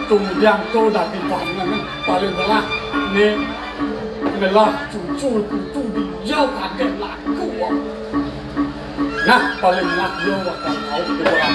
Kemudian kau dari bangunan paling belah ni belah cucu itu dia kakek laku. Nah paling nak dia akan tahu kebelah.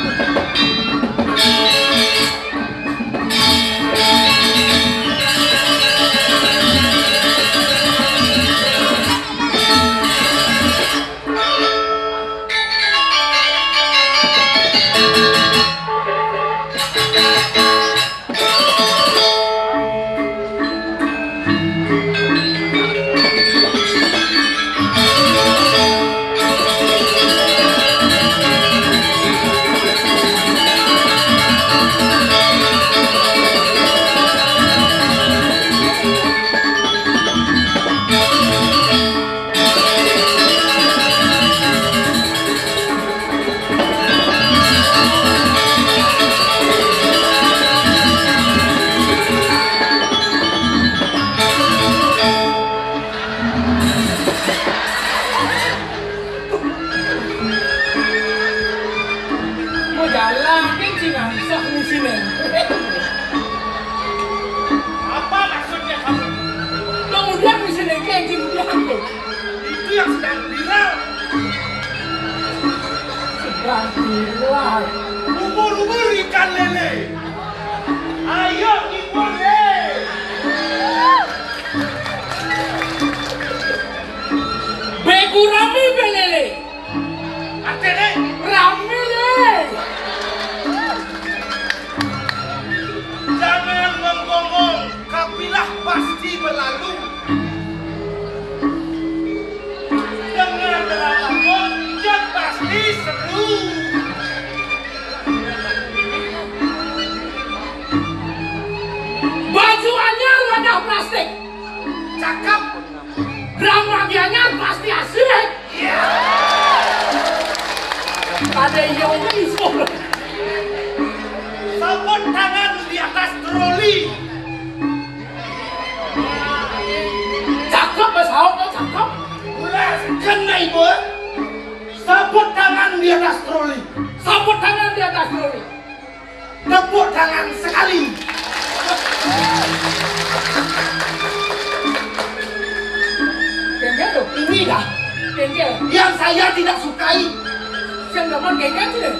Ubur-ubur ikan lele. Ayo ikan lele. Beku rame belele. Atene Rame le. Jangan menggonggong, kapilah pasti berlalu. Dengan berlalu, yang pasti seru. Baju anyar wadah plastik. Cakep. Ramagiannya pasti asik. Ada yang Sabun tangan di atas troli. karena itu sabut tangan di atas troli. Sabut tangan di atas troli. Tepuk tangan sekali. Gengge tuh. Ini dah Gengge. yang saya tidak sukai. Yang dapat gengge tuh deh.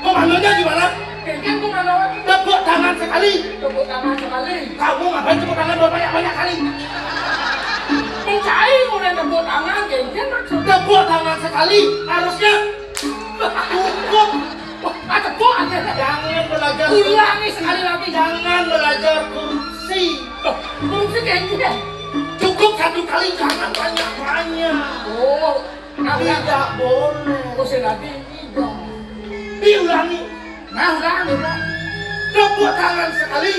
Komandonya gimana? Gengge tuh mana? Tepuk tangan sekali. Tepuk tangan sekali. Kamu ngapain tepuk tangan banyak-banyak kali? Mencari mulai tepuk tangan gengge maksudnya. Tepuk tangan sekali. Harusnya cukup. Ah tepuk aja. Jangan belajar. Ulangi sekali lagi. Jangan belajar kursi. Kursi gengge. Cukup satu kali, jangan banyak-banyak. Oh, Tidak boleh. kursi lagi ini dong. Diulangi. Nah ulangi dong. Tepuk tangan sekali.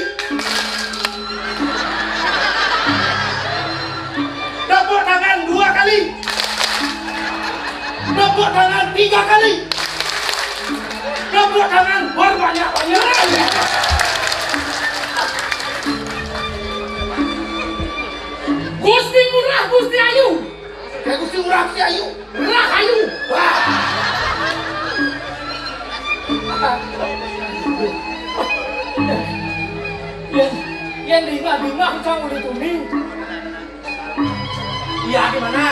Tepuk tangan 2 kali. Tepuk tangan 3 kali. Tepuk tangan berbanyak-banyak. Gusti murah, Gusti ayu. Ya Gusti murah si ayu. Murah ayu. Wah. Yang lima cang udah kuning. Iya di mana?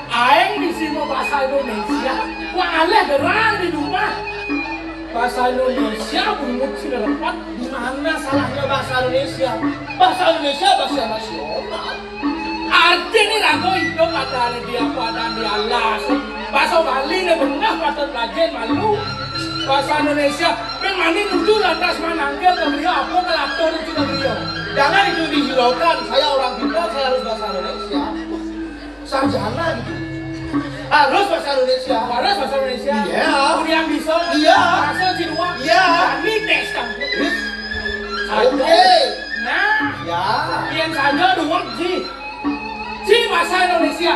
Aeng di sini bahasa Indonesia. Wah aleh gerang di rumah. Bahasa Indonesia bungut sudah lepat. Di mana salahnya bahasa Indonesia? Bahasa Indonesia bahasa nasional. Artinya rago hidup ada dia pada di alas. Bahasa Bali nih benar pada pelajar malu. Bahasa Indonesia memang nuju lantas mananggil ke beliau apa ke aktor itu ke beliau. Jangan itu dihiraukan. Saya orang pintar, saya harus bahasa Indonesia. Sarjana gitu. Harus bahasa Indonesia. Harus bahasa Indonesia. Iya. Yang bisa. Iya. Bahasa Cina. Iya. Ini tes kan. Oke. Nah, Ya. yang saja dua Ji bahasa Indonesia.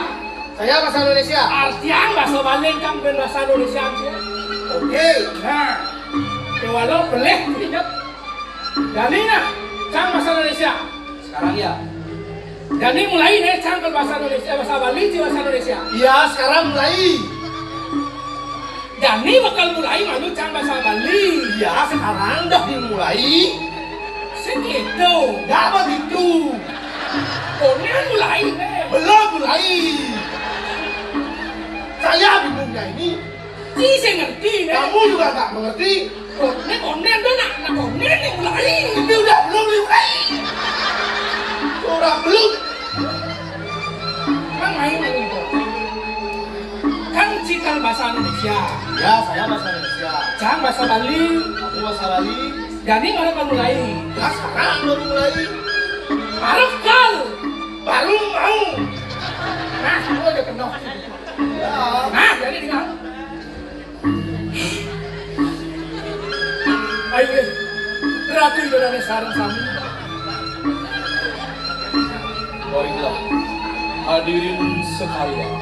Saya bahasa Indonesia. Artian bahasa Bali kan bukan bahasa Indonesia aja. Oke. Nah, walau boleh tidak. Jadi nah, cang bahasa Indonesia. Sekarang ya. Jadi mulai nih cang ke bahasa Indonesia, bahasa Bali di bahasa Indonesia. Iya, sekarang mulai. Jadi bakal mulai malu cang bahasa Bali. Iya, sekarang dah dimulai. Segitu. Gak begitu. Konen mulai nih. Belum mulai. Saya bingungnya ini. Ji saya ngerti nih. Kamu juga gak mengerti. Konen tuh nak konen yang mulai. Ini udah belum dimulai. Orang belum. Kan main itu. Kan cikal bahasa Indonesia. Ya, saya bahasa Indonesia. Cang bahasa Bali. Aku bahasa Bali. Jadi mana kan mulai? Ya, sekarang baru mulai. Harus kal. Baru mau. Nah, aku udah kenal. Ya. Nah, jadi tinggal. Ayo, ratu Indonesia sarang sami. Baiklah, hadirin sekalian.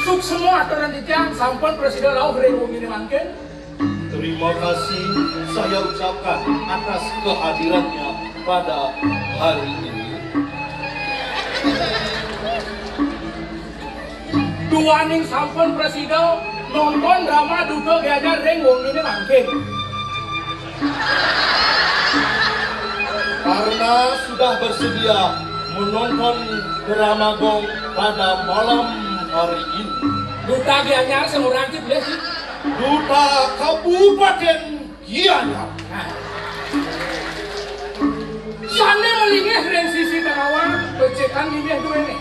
Suk semua aturan dijang sampun presiden lau berenung ini mangken. Terima kasih saya ucapkan atas kehadirannya pada hari ini. Dua ning sampun presiden nonton drama duduk diajar rengung ini mangken. Karena sudah bersedia menonton drama Gong pada malam hari ini, Duta Gianyar seorang cip boleh sih. Duta Kabupaten Gianyar Sana melingih reng sisi tengawang pecekan lingih dua ini.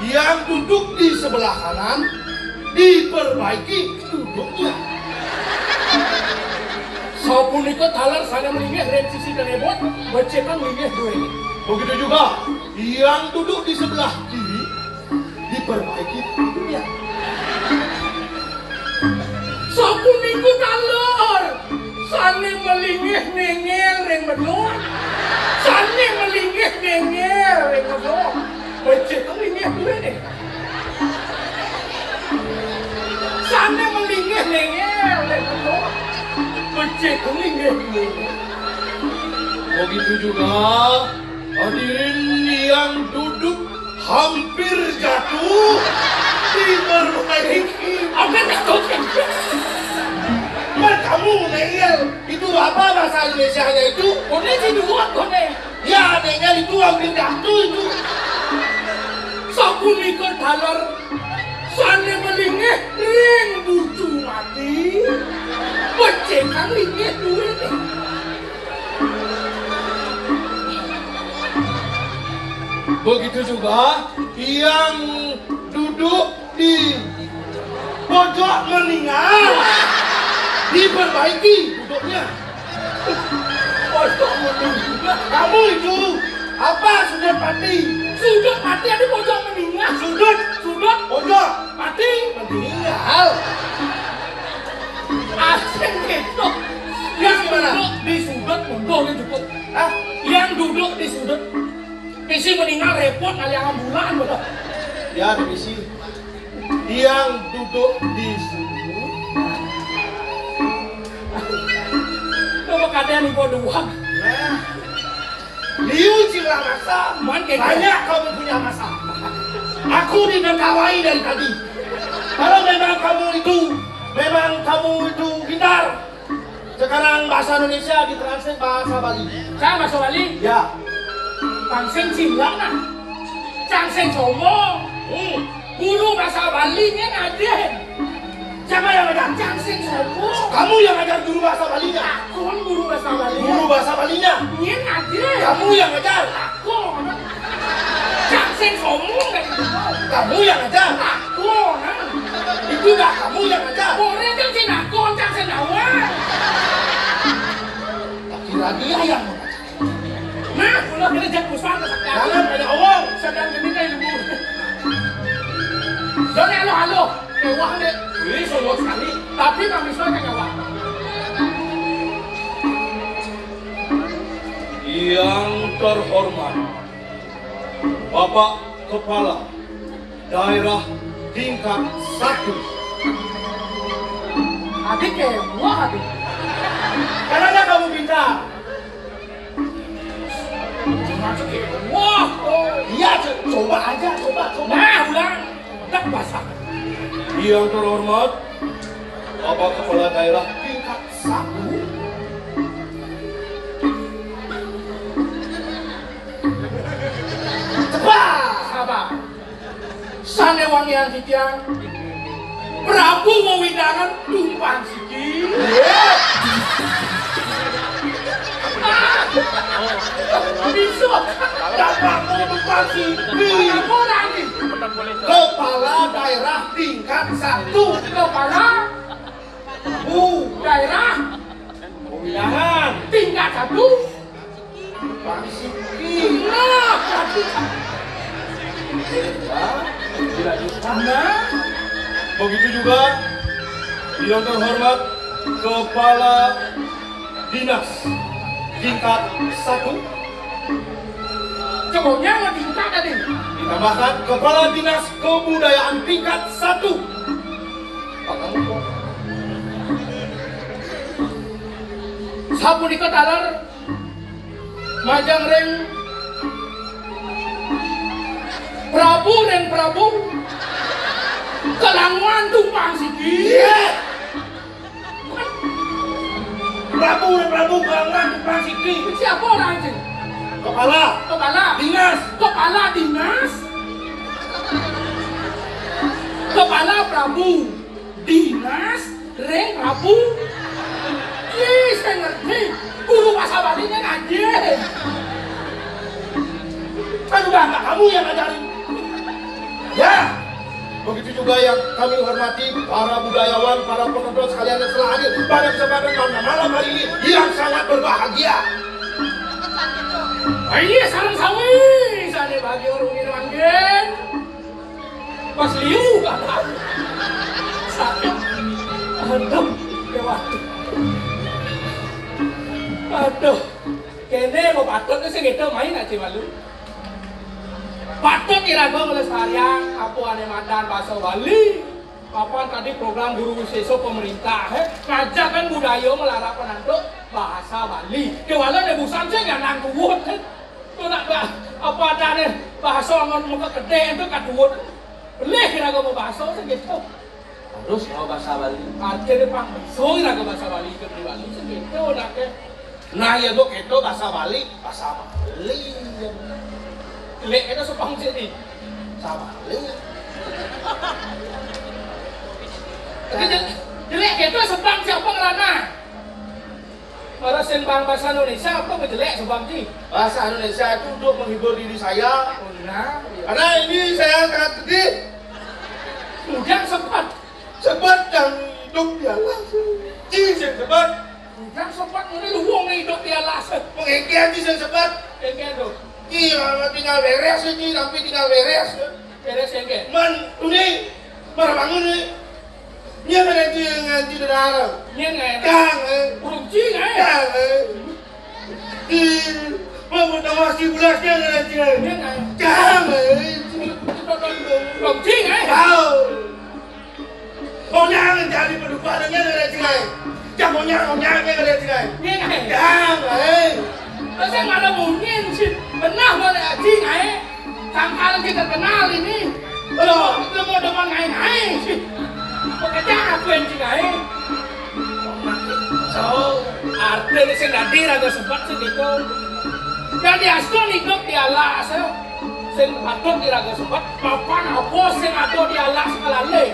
Yang duduk di sebelah kanan diperbaiki duduknya. Saupun ikut talar sana melingih reng sisi tenebot pecekan lingih dua ini. Begitu juga yang duduk di sebelah kiri diperbaiki duduknya. Saupun ikut talar sana melingih nengel reng bedluan. Sana melingih nengel reng bedluan. Pecekan lingih dua ini. Sana melingih nengel reng bedluan. Pecekan lingih dua ini. begitu juga Hadirin yang duduk hampir jatuh diperbaiki. Oke, jatuh. Mas kamu nengel, itu apa bahasa Indonesianya itu? Kone sih dua kone. Ya nengel itu hampir jatuh itu. Saku mikir dalar. Sane melingeh ring bucu mati. Pecekan lingeh duit. Begitu juga yang duduk di pojok meninggal diperbaiki duduknya. Pojok meninggal. Kamu itu apa sudut mati? Sudut mati ada pojok meninggal. Sudut pojok Mati. meninggal. Asing gitu. Yang Gimana? duduk di sudut mundur cukup. Hah? Yang duduk di sudut. Isi meninggal repot kali ambulan betul. Ya demisi. Yang duduk di sudut. Coba kadang nih doang. Nah, Liu Cila Rasa, Man, kayak banyak kamu punya masalah. Aku ditertawai dari tadi. Kalau memang kamu itu pintar. Sekarang bahasa Indonesia ditranslate bahasa Bali. Saya masuk Bali. Ya. Pangseng cilang nah. Cangseng somong. Guru bahasa Balinya ngajen. Siapa yang ngajar? Cangseng somong. Kamu yang ngajar guru bahasa Balinya. Aku kan guru bahasa Bali. Guru bahasa Balinya. Ini ngajen. Kamu yang ngajar. Aku. Cangseng somong kan itu. Kamu yang ngajar. Aku. Itu enggak kamu yang ngajar. Boleh cangseng aku, cangseng awal. Kira dia yang mengajar. Nah, kalau kita jangan pusat ke sakit. Jangan banyak omong. Sedang ini kayak ibu. Jangan halo. Mewah deh. Ini solo sekali. Tapi kami semua kan mewah. Yang terhormat Bapak Kepala Daerah tingkat 1. Adik mewah adik. Karena kamu pintar. Masuk wah. Iya, coba aja, coba. Nah, ulang. Tak basah. Yang terhormat Bapak Kepala Daerah tingkat 1. Sabar. Sane wangi yang titiang. Prabu mau widangan tumpang siki. Bisa. Dapat tumpang siki. Apa lagi? Kepala Daerah tingkat 1. Kepala daerah Jangan. tingkat 1. Tumpang siki. Nah, nah. Begitu juga yang terhormat Kepala Dinas tingkat 1. Cobanya mau tingkat tadi. Ditambahkan Kepala Dinas Kebudayaan tingkat 1. Sapu di ketalar majang reng Prabu kelanguan tumpang siki. Prabu kelanguan tumpang siki. Siapa orang itu? Kepala dinas Kepala Prabu dinas reng Prabu. Ih, saya ngerti. Guru bahasa Balinya ngajen. Kan udah nggak kamu yang ngajarin. Ya, begitu juga yang kami hormati para budayawan, para penonton sekalian yang telah hadir pada kesempatan malam hari ini yang sangat berbahagia. Iya, sarang sawi, sana bagi orang ini angin. Pas liu kata, sakit, mendem, waktu. Aduh, kene mau patut tu segitu main aja malu. Patut irago melestarian apa ane madan bahasa Bali. Apa tadi program guru seso pemerintah, ngajarkan budaya melarang penantu bahasa Bali. Kewalan ibu samse nggak nangkuwut. Itu nak apa adanya bahasa ngon muka gede itu kaduut. Boleh kira mau bahasa segitu. Harus mau bahasa Bali. Artinya pang so kira bahasa Bali ke Bali segitu nak ke. Nah ya tuh itu bahasa Bali. Lek itu sepang sini. Bahasa Bali. Jelek itu sebang siapa ngerana? Orang sembang bahasa Indonesia apa jelek sebang sih? Bahasa Indonesia itu untuk menghibur diri saya. Nah, Karena ini saya sangat sedih. udang sempat. Sebab yang hidup di alas. Izin sebab. Udang sempat ini luwung nih hidup di alas. Pengekian izin sebab. Kengke tuh. Iya tinggal beres ini tapi tinggal beres. Beres kengke. Man ini baru bangun nih. Dia ngaji darah. Iya nggak? Kang, Urunci nggak? kang. Di mau masih bulasnya ngaji. Iya nggak? Kang. Urunci nggak? Tahu. Onyang jadi pedupaannya ngaji. Jangan onyang ngaji. Iya nggak? Kang, Terus yang ada mungkin sih benar boleh ngaji nggak? Sangkal kita kenal ini. Lo mau depan ngai sih. Pekerjaan aku yang cikai. So, artinya saya nggak diraga sempat segitu. Jadi asal hidup di alas, saya patut diraga sempat. Papan apa saya atau di alas kalale.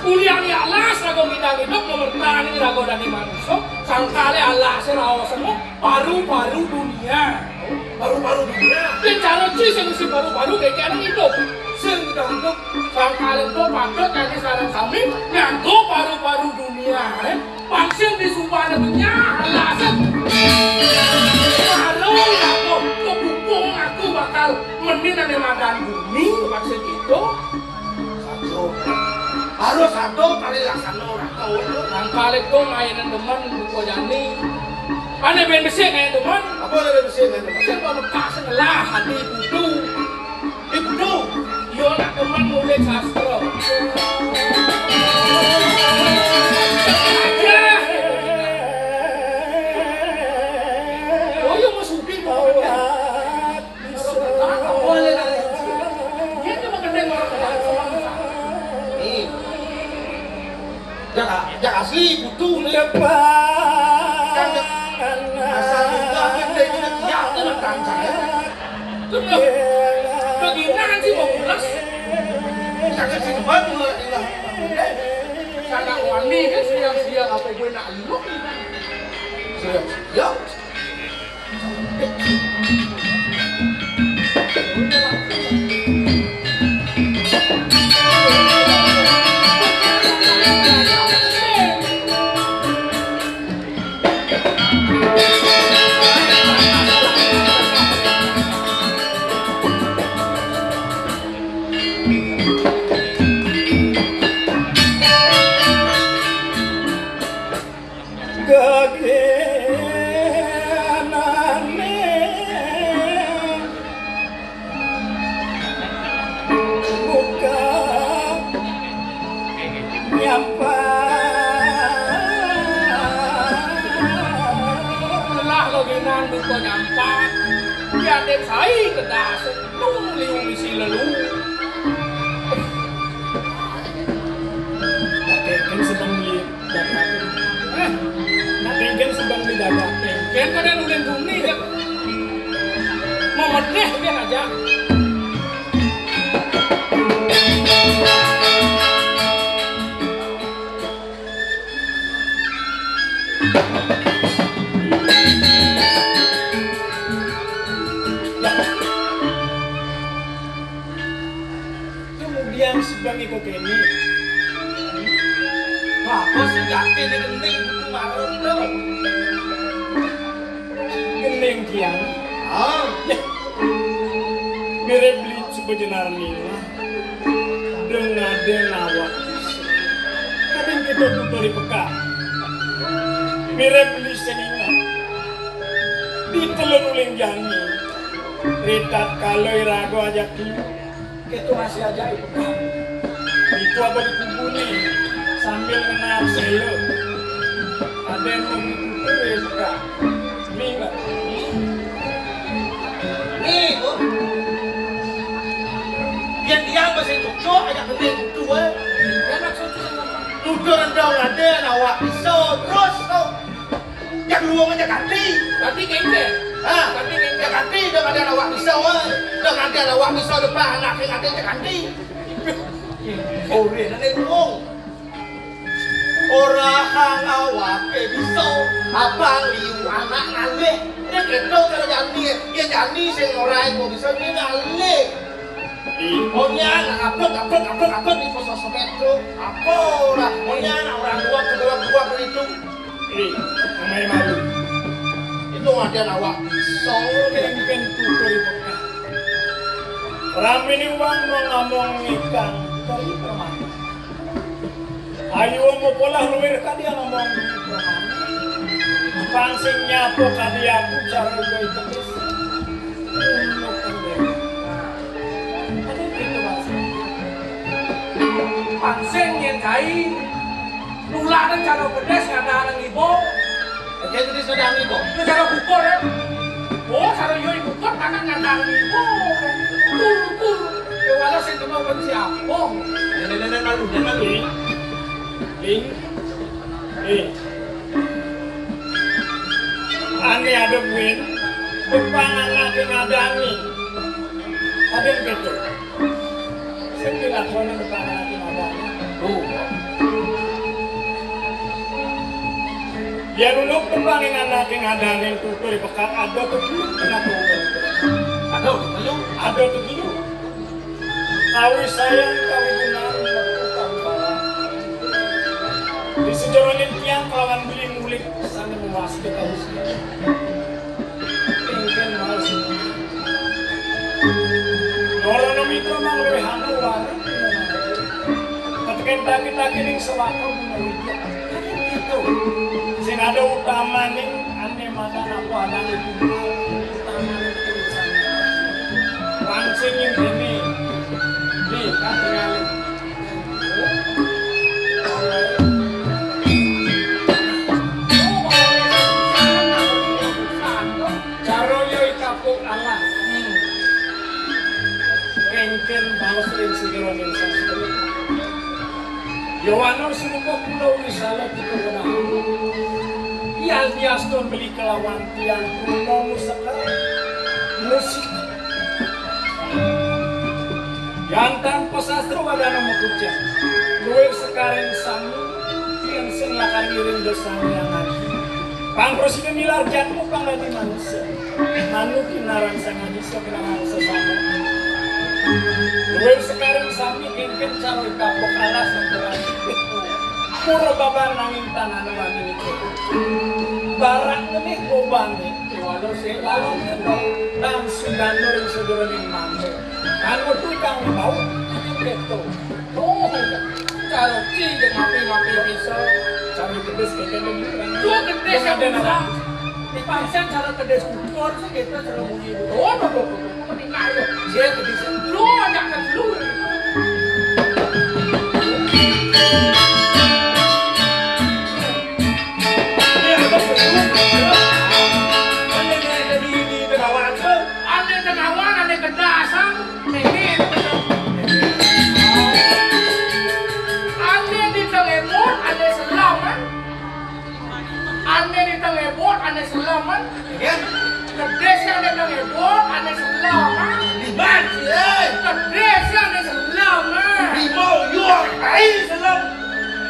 Kuliah di alas raga bidang hidup nomor tani raga dari manusia. Sangkale alas rawa semua paru-paru dunia. Paru-paru dunia. Bicara cuy sih paru-paru kayak orang hidup. Sudah hidup sangkal itu patut kali sarang kami nganggo paru-paru dunia pangsil di sumpah namanya alasan paru aku kebukung aku bakal mending ada makan bumi maksud itu Harus satu kali laksana orang tahu. sangkal itu mainan teman buku jani ada main besi kayak teman Apa ada mesin kan? saya baru kasih lah hati itu yo nak teman mulai sastra. Oh yo masukin mau boleh dah. Dia cuma kedai orang Nih. Jak asli butuh nih. Asal juga kita ini tiap dalam kancah ya. Bagaimana sih mau pulas? Jangan sih banget Karena wani kan siang-siang apa gue nak lu? Ya. Đêm thấy người ta sẽ nung liu đi xì là lu. Nakengken sedang di dadakan. Nakengken sedang di dadakan. Kan kadang udah bunyi kan. Mau meneh dia aja. Kemudian sebagai kokeni, Apa sih yakin ini gening butuh marun tuh? geneng kian, Ah, mirip beli sebejenar nila, dengan awak. Kadang kita tuh dari peka, mirip beli senina, ditelur uling jani, ritat kaloi rago aja itu masih aja peka. Itu apa dikumpuli sambil kenal saya. Ada yang mau dikumpuli peka, minggu. Jo agak gede gitu we. Kan maksudnya Udah rendang ada awak pisau terus tau. Yang luang aja ganti. tadi kengke. Ah, ya ganti dengan ada awak pisau we. Dengan ada awak pisau depan anak yang ada ganti. Ore nane luang. Orang awak pisau abang liu anak ngalih. Dia ketok kalau jani, dia jani sing ora iku bisa ni ngalih. Onya apet di pos sepeda. Apa ora? Onya orang dua itu. Namanya malu. Itu ada awak pisau Yang pentu dari bekas. Rame ni uang mau ngomong ikan dari permana. Ayo mau pola luar kadi yang ngomong permana. Pangsingnya po kadi aku cara gue itu terus. Ada itu bahasa. Pangsing yang kain. Nularan cara pedes ada orang ibu. Jadi itu sedang ibu. Itu cara bukur ya. Oh, cara yo bukur akan ngandang ibu. Kur. Ya walau sing kena ben siapa. Nenek malu. Ling. Ane ada win. Depangan lagi ngadani. Ada yang betul. Saya bilang kalau depangan lagi ngadani. Ya nuluk depangan lagi ngadani tutur bekat ada tuh kenapa? Ada tuh dulu. Kawi sayang, kawi benar, kawi barang. Di sejauhin tiang kawan beli mulik sana mewas ke tahu sih. Tinggal mahal sih. Orang nom itu memang lebih hanu warna. Ketika kita kini sewaktu menurutnya itu. Sing ada utama nih, aneh makan apa ada itu utama nih tulisannya. Pangsingin ini. Nih, kan tinggal Caroyo ikapuk Allah. Engken balas rin siguro ng sasari. Yowanor sinupok pulau misalnya kita benar. Ial biaston beli kelawan tiang kuno sekarang musik. Yang tanpa sastra ada nama kucing. Luar sekarang sami yang sing lakan iring dosanya yang ada. Pang Presiden milar janmu pang lagi manusia. Manu kinaran sang manusia kenal sesama. Luar sekarang sami ingin cari kapok alas untuk pura babar nangin tanah nangin itu. Barang ini gobani. Walau selalu itu dan sudah nurin sedurin mampu. Kalau tukang bau, itu. Oh, kalau cincin mapi bisa cari kedes kayak gini. Dua kedes yang bisa. Di pasar cara kedes ukur sih kita cara bunyi. Oh, ini ngayo. Dia kedes lu ada kan lu. Ane selamat, kedesnya ane ngebor, ane selamat. Libat sih, Kedesnya ane selamat. limau yuang, air selam.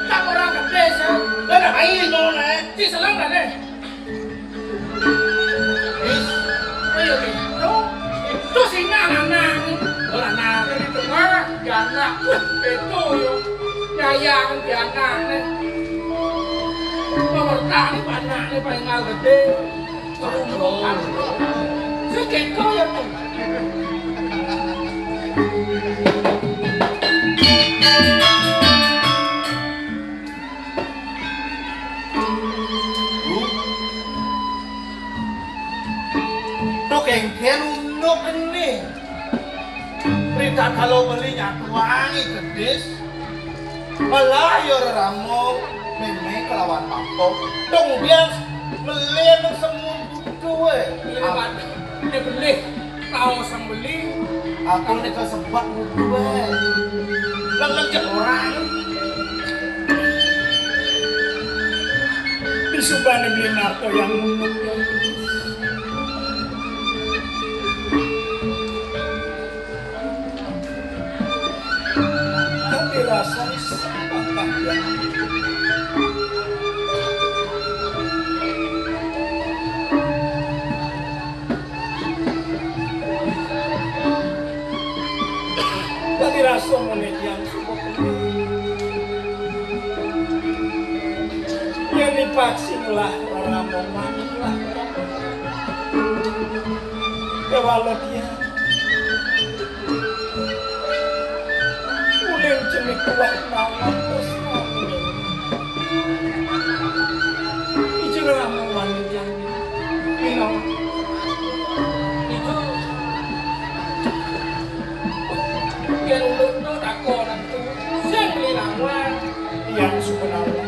Tak orang kedesnya. Ada air mana? Si selamat deh. Ayo itu si anak-anak, anak di tengah, anak itu nyayang di anaknya. Pemerintah ini anaknya paling gede. Sikit kau yang Tuh kengkel unuk ini. Berita kalau belinya tuangi kedis. Melayur ramu. Memang kelawan mampok. Kemudian belian semua gue. ini beli, tahu sang beli. Aku nih kesebab gue. lang dyan orang. Bisuba ni Blinarto yang nunuk yang tapi rasa apakah yang tapi rasa monet yang suka yang dipaksin lah orang memang lah kalau dia mulai jenis kuat nawar terus itu orang wanita yang minum itu yang lu tak korang tu saya beli nawar yang sebenarnya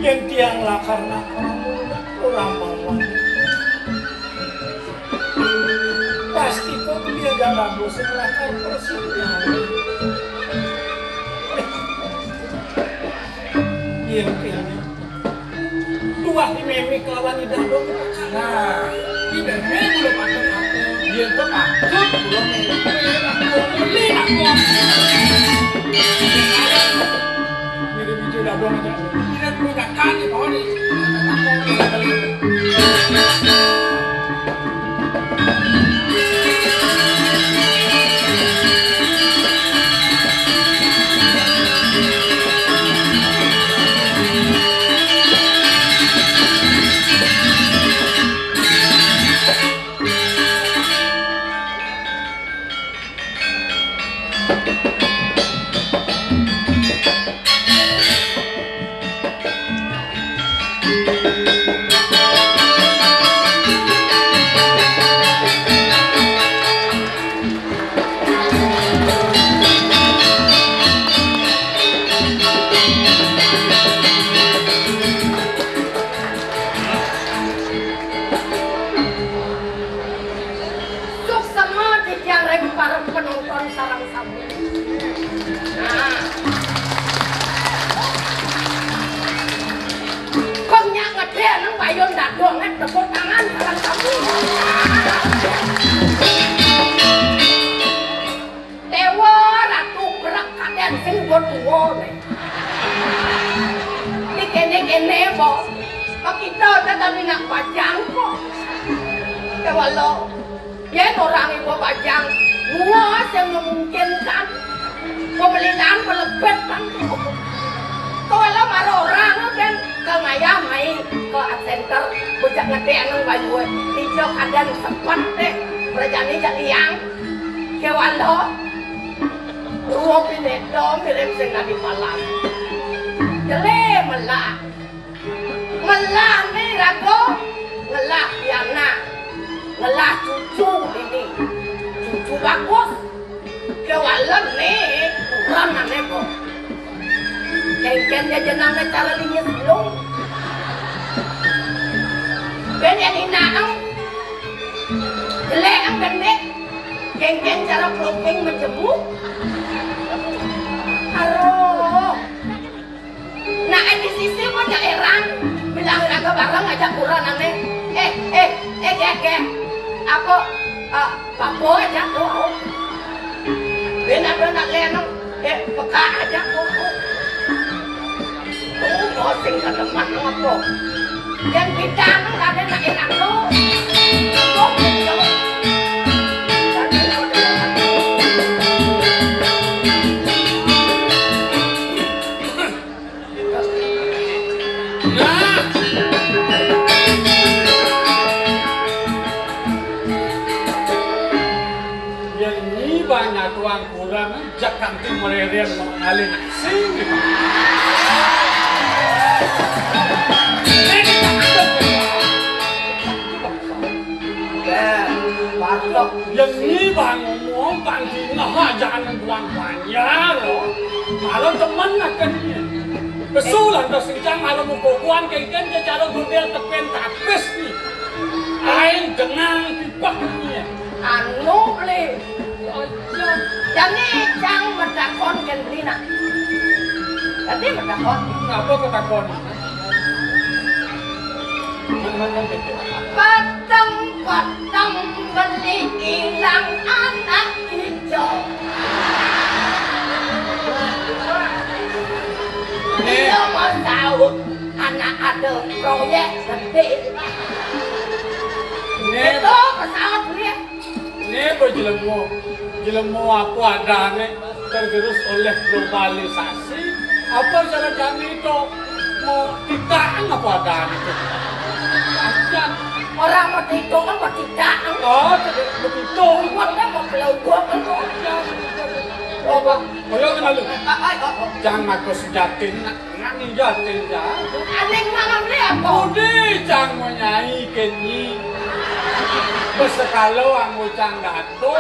yang tiang lah karena orang bawah pasti kok dia jangan bosan lakar persibnya iya kayaknya dua di memik lawan di dandong nah di memik belum ada dia tuh takut belum beli aku mirip hijau dandong aja punya kan di bawah nih tepuk tangan dalam kamu Dewa Ratu berak kalian sing tua ini kene bos kita tetapi nak pajang kok Dewa lo ya orang ibu pajang luas yang memungkinkan pemeliharaan pelebetan kalau marah orang kan ke ngayah main ke center bujak ngedek nang bayu hijau kadan sempat deh berjani jadi yang kewan lo ruang pinedo mirip sing di malam jele melah nih rago melah Yana melah cucu ini cucu bagus kewan lo nih kurang aneh kok kengken dia jenang cara dia sebelum ben yang inaang jelek ang gandek kengken cara klopeng menjemuk aroh nah di sisi pun ya erang bilang raga barang aja kurang aneh aku Pak Boy aja tuh benar-benar lenong peka aja tuh sing ka teman ngopo yang bidang ada nak enak lo yang ini banyak tuang kurang jangan tu mererian mengalih sini yang ini bang ngomong bang di nah jangan buang banyak loh kalau teman akan besulan terus kencang kalau mau kokuan kengken cara gundel tepen tapis nih aing dengang pipak nih anu beli Jadi jangan mendakon kan Lina. Jadi mendakon. Ngapa kok takon? Peteng beli hilang anak hijau. Dia mau tahu anak ada proyek gede. Itu pesawat dia. Ini jelemu aku adanya tergerus oleh globalisasi. Apa cara kami itu mau ditahan apa adanya itu? Ajan. Orang mau tidur kan mau tidak. Oh, begitu. Uangnya mau belau gua kan. Apa? Boleh malu. Jangan aku sejatin, nani jatin ya. Aneh mana dia apa? Udah jangan menyai kenyi. Besekalo anggo cang dato.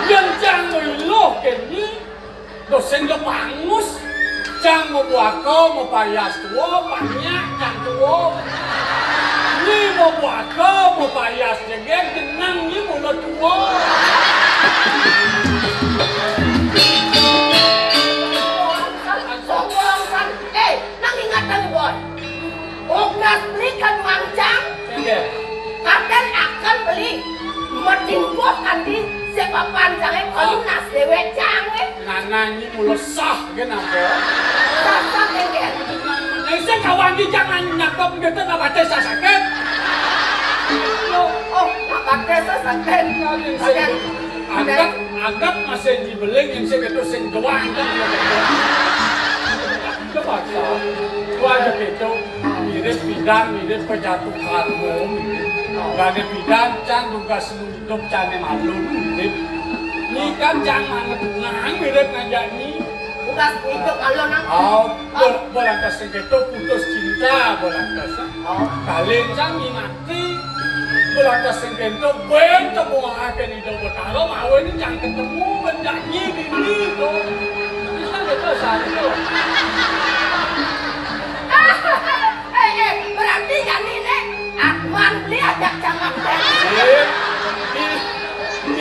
Yang jangan lo kenyi. Dosen lo pangus. Jangan mau buako, mau payas tua, banyak jangan tua. Ini mau buako, mau payas jengeng, tenang ini mau tua. Sombongkan, nang ingatan boy. Ugas belikan mangcang. Kadang akan beli medingkokan di sepak panjangnya kolunas dewe cangwe. Nananya mulu sah kenapa? Sah kengken. Saya kawan di jangan nyakap gitu nggak baca sakit. Oh, nggak baca sakit. Anggap masih dibeling yang saya gitu sing doang kan. Coba gua aja gitu mirip bidan mirip pejatuh karbo. Gak ada bidan can juga hidup cane malu mirip. Ini kan jangan nang mirip ngajani. Ugas hidup kalau nang. Oh, bolantas gitu putus cinta bolantas. Oh, kalian jangan mati. Bolantas gitu ben temu akan hidup bertaro mau ini jangan ketemu menjanji ini tuh. Bisa gitu satu. Berarti kan ini Akman beli ajak jangan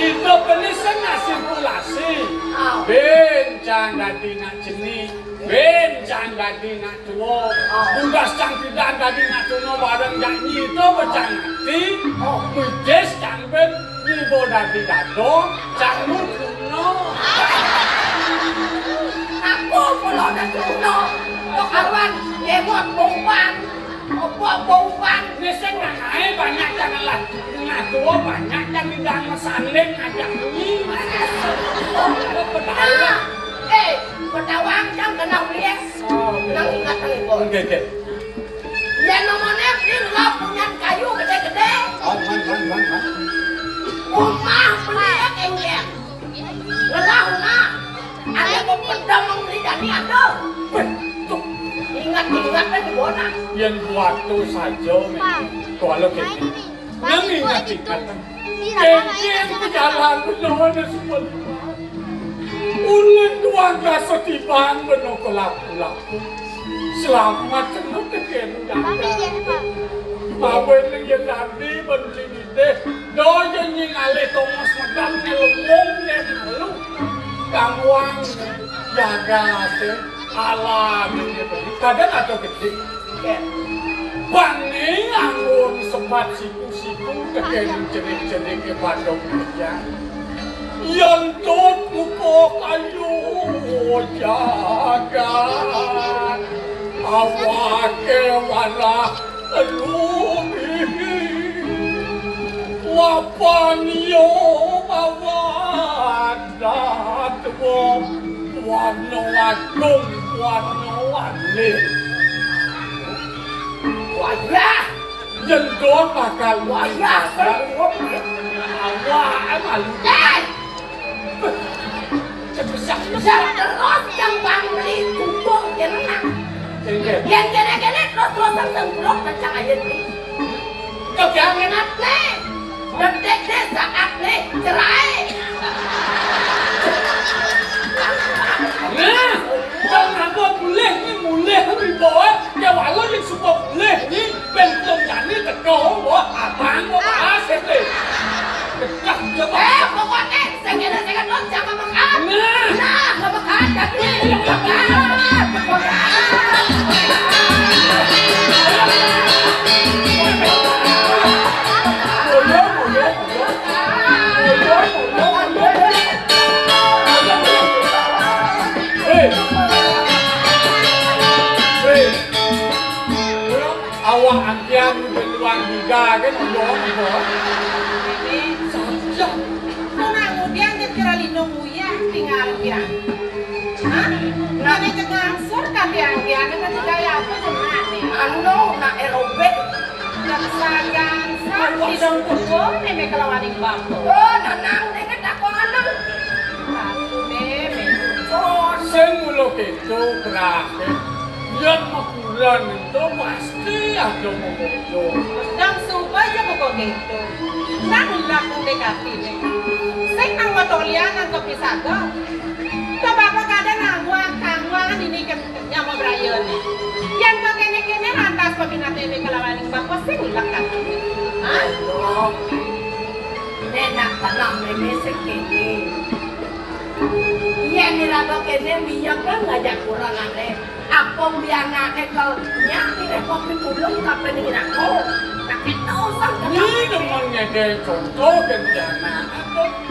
itu penisnya sirkulasi. Bencang dadi nak jenis, bencang dadi nak tua. Tugas cang tidak dadi nak tua bareng janji itu becang nanti. Bujes cang ben nibo dadi dado, cang nutuno. Aku pulau dan tuno. Tok arwan ngebot bongpan. Opo bongpan. Ngeseng ngangai banyak jangan lagi. Nah tua banyak yang tidak ngesaling ngajak ini. Pedawang jam kenal dia. Nang ingat nang ibu. Oke. Ya nomornya beli lo punya kayu gede-gede. Man. Rumah beli engger. Lelah rumah. Ada pedang membeli dani ada. Betul. Ingat kan di bona. Yang waktu saja kalau gitu. Yang ingat. Kencing berjalan benar semua. Ulen tuang kasetipan benar kelaku-laku. Selamat senang kekendan. Mawen yang nanti beli deh. Doa yang alih Thomas Madam ngelomong deh malu. Kamuang jaga deh. Alam gitu. Kadang atau gede. Bani anggun sempat siku-siku kekending cerik-cerik ke padong kerja. Yang tot muka kayu jaga. Awak kewalah lumi. Wapanyo mawadat wong. Wano agung, wano wali. Wajah. Jendol bakal Wajah. awak malu. Yang terus yang bang beli tutup yang enak. Yang kene-kene terus-terusan tengkurok kencang aja nih. Yang enak nih. Detik deh saat nih cerai. Nah, kalau nampak boleh ni boleh ni bawa. Ya walau yang semua boleh ni bentuk jadi tekau bawa abang bawa aset ni. Dekat Bawa angkian beluan juga kan ngomong saja. Nona kemudian kira lindung muya tinggal kira. Hah? Nane cegangsur kan diangkian kan gaya apa cuman nih. Anu nak aerobik. Sagan di dong kudo neme kelawaning bambu. Oh, nanang dengan aku anak. Satu bebe. Oh, semula itu berakhir. Yang makulan itu pasti ada momodo. Sedang supaya pokok gitu. Nang lakung dekati deh. Saya nang watolianan kopi saga. Coba apa kadang nangguang ini kan nyama Brian nih. Yang kene lantas pabinate ini kelawaning bambu sih lekat. Hah? Nenak tanam ini sekini. Yang niraga kene minyak kan ngajak kurang aneh. Apa biana kalau nyaki repot ditulung tapi ini aku. Nak itu usang Ini namanya kayak contoh kan jangan.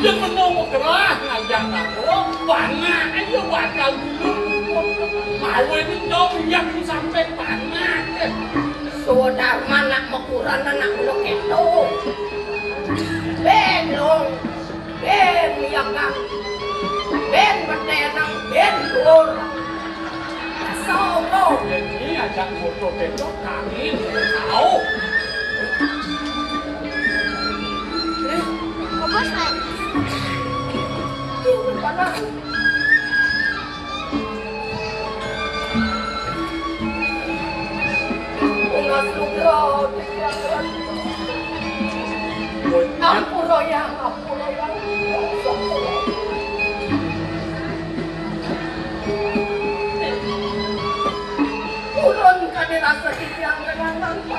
Yang menunggu kerah ngajak aku. Panah aja bakal dulu. Mau ini dong yang sampai panah. Sudah mana makuran anak ulok itu. Ben dong. Ben yang kan. Ben bertenang. Ben lur. Solo. Jadi ajak foto itu kami tahu. Apa sih? Ini panas. Unas lugro. Ampuro yang. Urun kami rasa yang dengan tanpa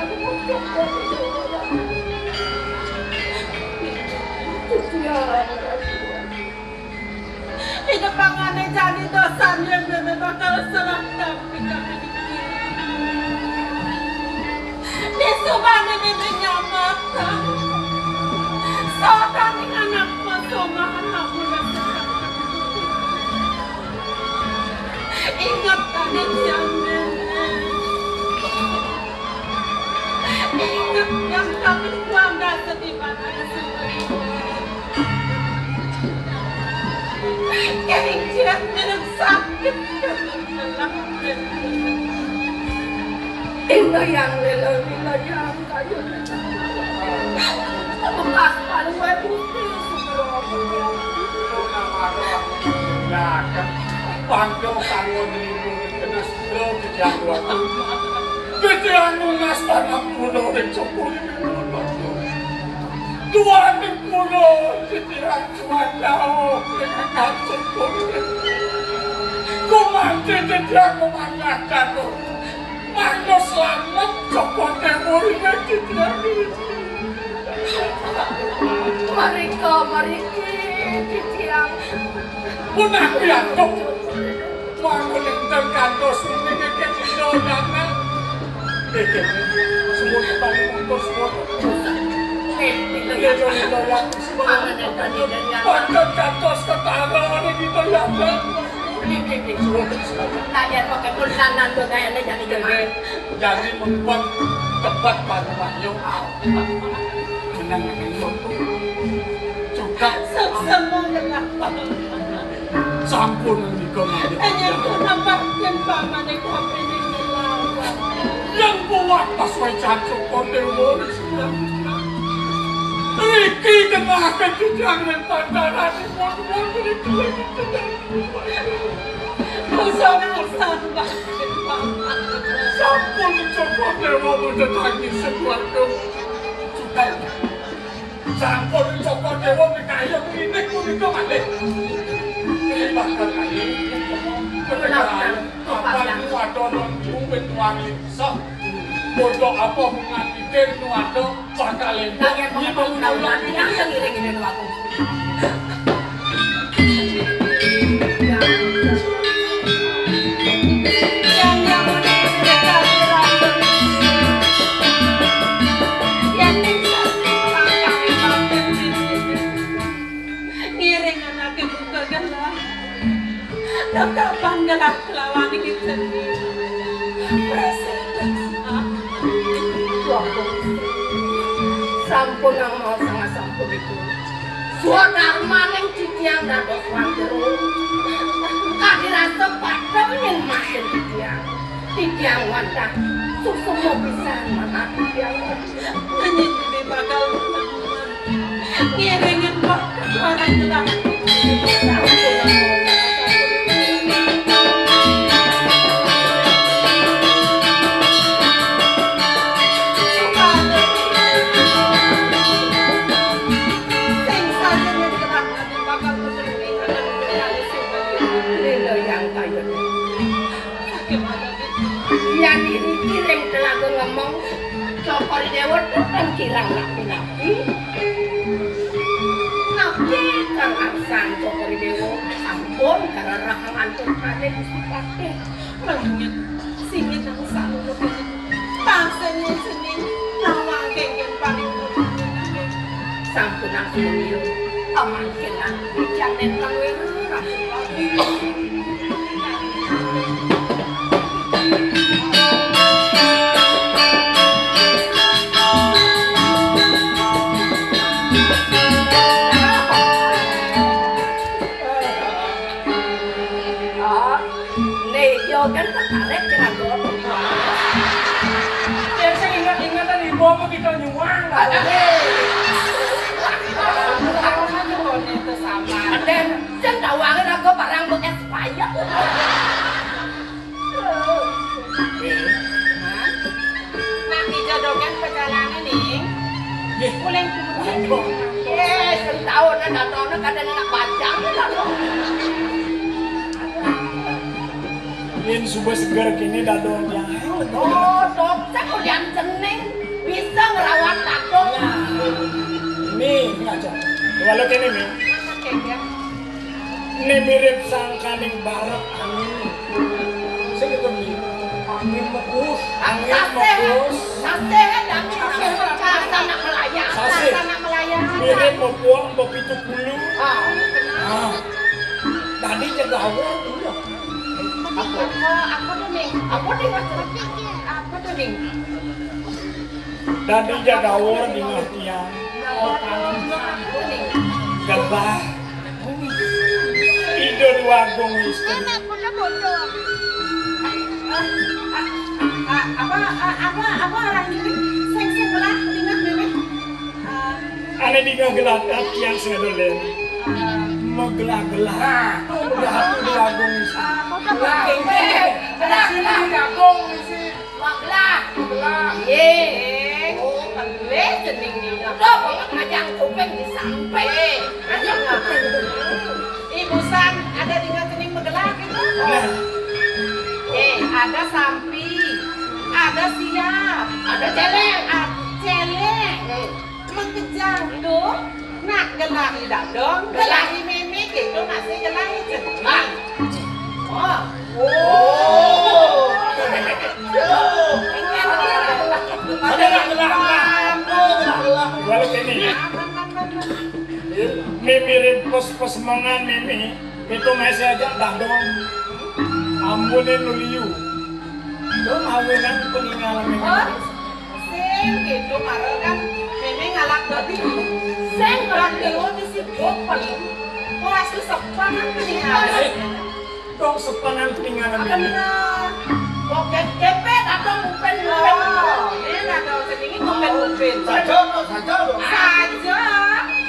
di depannya jadi dosanya bebe bakal salah tapi kami di subane bebe nyamata sokan anak masoma anak muda ingat tadi jangan ingat yang kami bangga setibanya Keringat dan sakit Ino yang lelo yang kayu bekas paling gue putih Nah, kan panggung kamu dulu kena sebelum kejatuhan. Kejadian lunas tanah pulau dan cokul Tuhan di pulau, setiap Tuhan jauh dengan kacau kulit. Kumanti setiap memandangkan lu. Maka selamat cokot temurnya setiap ini. Mariki, setiap. Punah piatuk. Manguling terkantos ini kecil dana. Semua ketemu untuk semua. Panjang kantos ketahanan ini terlihat. Tanya pakai pulsanan tuh kayaknya jadi gimana? Jadi membuat tepat pada Wahyu. Menangani foto. Juga semua dengan sampun di komedi. hanya kenapa yang paman yang kopi ini melawan. Yang buat pas wajah konde moris. Riki kenakan jangan pandangan mon Riki lagi Sampun sampun cokot dewa mendatangi sekeluarga juga sampun cokot dewa berkaya mengindik menikah balik ini bahkan kali mereka kapan wadonon bumbin wangi sok bodoh apa mengantikin nuado bakal lembok ini mengulang yang ngiring-ngiring aku. Kapan gelap lawan kita presiden Sampun nang mau sangat sampun itu. Suara maning ciciang dados wandero. Kadirasa padha yen masin ciciang wanda. Susumo pisan mana ciciang. Hanya di bakal ngiringin kok orang telah. Yang ini kiring telah ngomong Cokori Dewa dan kirang napi-napi Napi kang aksan Cokori Dewa Sampun karena rahang antur kade disipake Melangit singit ang salulok ini Tangsanya senin nawang kenggen paling Sampun ang sumio Aman kilang Bijang nentang weru kan tertarik dengan dorong. Ya saya ingat-ingatan ibu apa kita nyuang lah. Itu sama. Dan saya tawangan aku barang bekas payah. Nak dijodohkan perjalanan nih. Pulang kemudian. Setahun ada tahun kadang nak bajang lah. Ini subuh segar kini dadong yang oh, dokter kuliah cening bisa ngerawat dadong. Ini ngaca. Walau kini mi. Ini mirip sangkaning barat angin. Segitu mi. Angin mekus. Sase dan cara nak melayang. Sana melayang. Mirip membuang bepitu bulu. Tadi jaga awal dulu. Aku tuh nih. Apa tuh nih? Tadi jaga awal di ngertian. Gebah. Ide dua gong istri. Apa orang ini? Seng belah ingat bebek. Ane digelah yang sedolen. Menggelah-gelah. Udah dua gong istri. Gelah gabung isi. Gelah. Ye. Oh, kembali cening nih. Udah banget ngajang kuping disampai. Ngajang kuping. Ibu San, ada dengan cening menggelah gitu? Ada sampi, ada siap, Ada celeng. celeng, mengejang dong. Nak gelah tidak dong, gelahi mimik itu masih gelahi cening. Oh. Walau kini mirip pos mangan mimi itu masih aja dadong ambunin nuliu dong awenan peninggalan mimi Sing gitu marah kan, mimi ngalak berarti. Sing berarti di situ paling. Oh asli sepan peninggalan. dong sepanan peninggalan mimi Oke, kepet atau mupen. Ini ada sedikit mupen. Saja dong. Saja.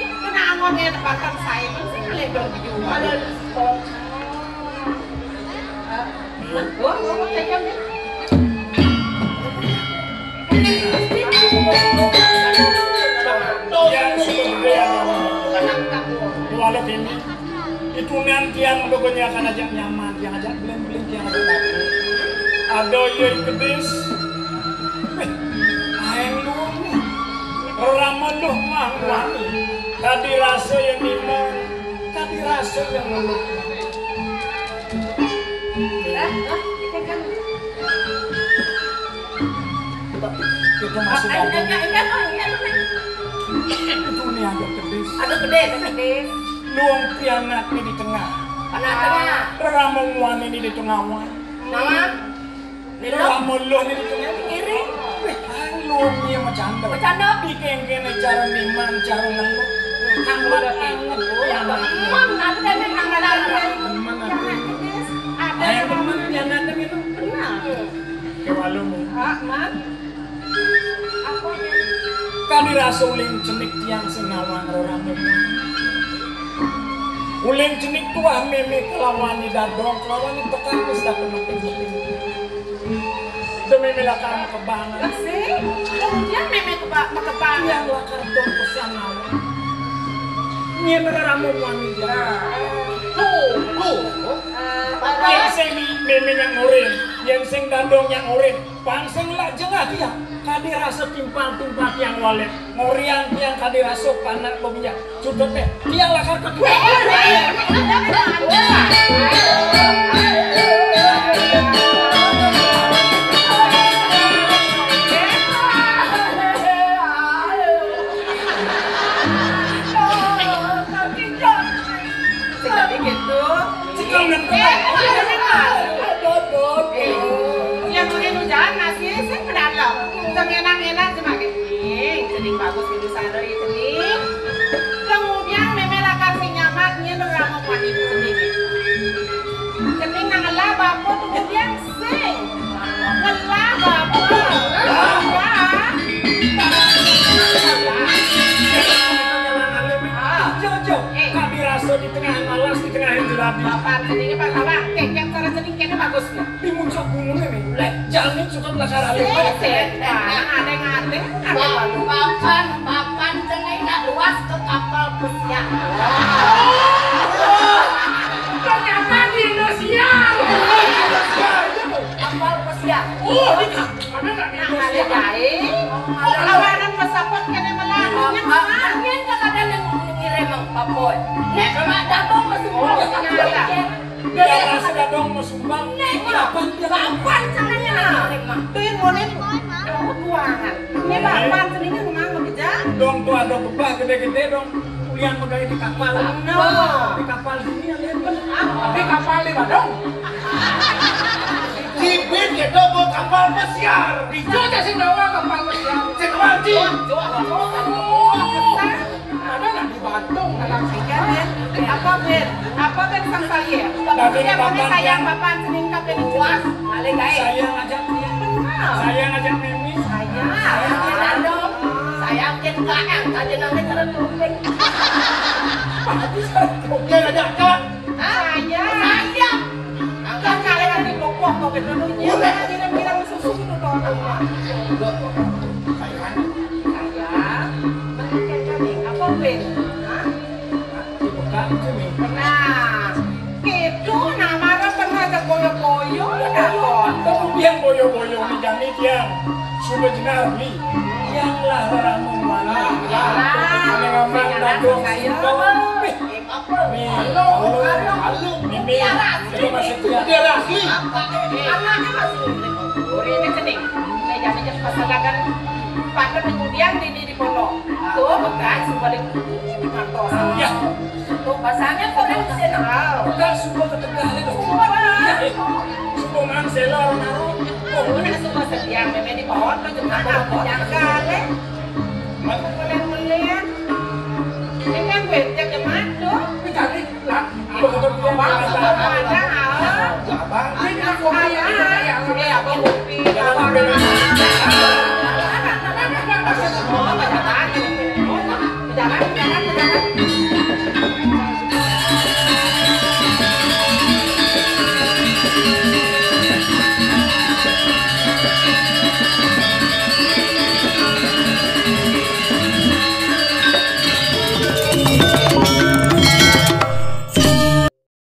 Kena angonnya tebakan saya sih melendong juga. Ada stop. Gua saja nih. yang sebenarnya walau ini itu nanti yang pokoknya akan ajak nyaman yang ajak beli yang ajak laku ada yang kedis ayam lu ramal lu mangwani tadi rasa yang nimon tadi rasa yang meluk itu masih bagus itu nih ada kedis Ada gede. luang pianak ini di tengah Anak tengah. ramong wan ini di tengah wan Nama? Nilo. ramong lu ini di tengah Kiri. lumnya macanda. Macanda? Dikengkene cara niman cara nanggo. Nang udah kengken ya Teman nanti deh nang ada. teman aku. Ayah teman yang datang itu Benar. ke walumu. Man. Apa nih? Kadi rasa uling cenik tiang sing ngawang rame. Uling cenik tua meme kelawani dadong kelawani tekan wis dak penting-penting. Demi melakar kebangan. Kasih. Kemudian meme kebang. Yang lakar dong pesan nawa. Nyen ramu wanita. Yang sing meme yang oren, yang sing dadong yang oren. Pangsing lah jelas dia. Kadi rasa timpal-timpal yang walet. Ngorian tiang kadi rasa panak peminya. Cudot deh. Tiang lakar kedua. Jadi gitu. Cikal dan Yang mungkin hujan nasi sih pendatang. Enak-enak cuma kening. Jadi bagus itu sana itu nih. Kemudian meme lakar si nyamatnya neramu mandi kening. Kening nang lah bapak kemudian sing. Ngelah bapak. Jojo, kami rasa di tengah malas, di tengah jelabi. Bapak keningnya Pak Abang, kek cara kening kayaknya bagus nih. Di muncul gunung ini, jalan cukup lakar alim. Ngade-ngade. Papan cenai nak luas ke kapal pesiar. Ternyata di Indonesia. Kapal pesiar. Oh, di mana nggak di Indonesia? Awanan pasapot kena melalui. Angin kadang yang ngirim papoy. Nek mak datang masuk nyala. Dia rasa dong mesumbang. Kapan cenanya ngirim mak. Tuh yang monet buangan. Ini bapak seninya kemana bekerja? Dong tuh ada bebak gede-gede dong. Kuliah megang di kapal. No. Di kapal dunia lihat. Di kapal lima dong. Cibin kita bawa kapal pesiar. Dicoba sih bawa kapal pesiar. Cekal Ci. Ada nggak di Bandung? Apa Ben? Apa Ben sang saya? Kemudian mana sayang bapak sening kapan Puas, kali guys. Saya ngajak dia. Saya ngajak Mimi. Saya dong. Saya mungkin KM tadi nanti cara kuping. Dia ngajak Kak. Saya. Saya. Kan kalian di pokok kok gitu dulunya. Kira-kira susu itu tuh orang. Saya. Apa Ben? Bukan Mimi. Nah, gitu nama pernah ada boyo-boyo takon. Kemudian boyo-boyo di jani tiang sudah jenar li yang lah ramu mana ini ngomong dadong Mimi itu masih tiang Dia asli. Anaknya masih ini cening. Saya jangan pasangan pada kemudian di pondok. Tuh bekas sebalik di kantor. ya Tuh pasangnya korek senang. bukan semua ketegangan itu semua mangsela orang-orang Ini semua setiap meme di pohon tuh cuma aku jangan deh. Melihat-melihat. Ini kan gue cek jemaat tuh. jadi lah betul dia Ada Abang. ini aku ayah. Ini apa kopi? jangan ambil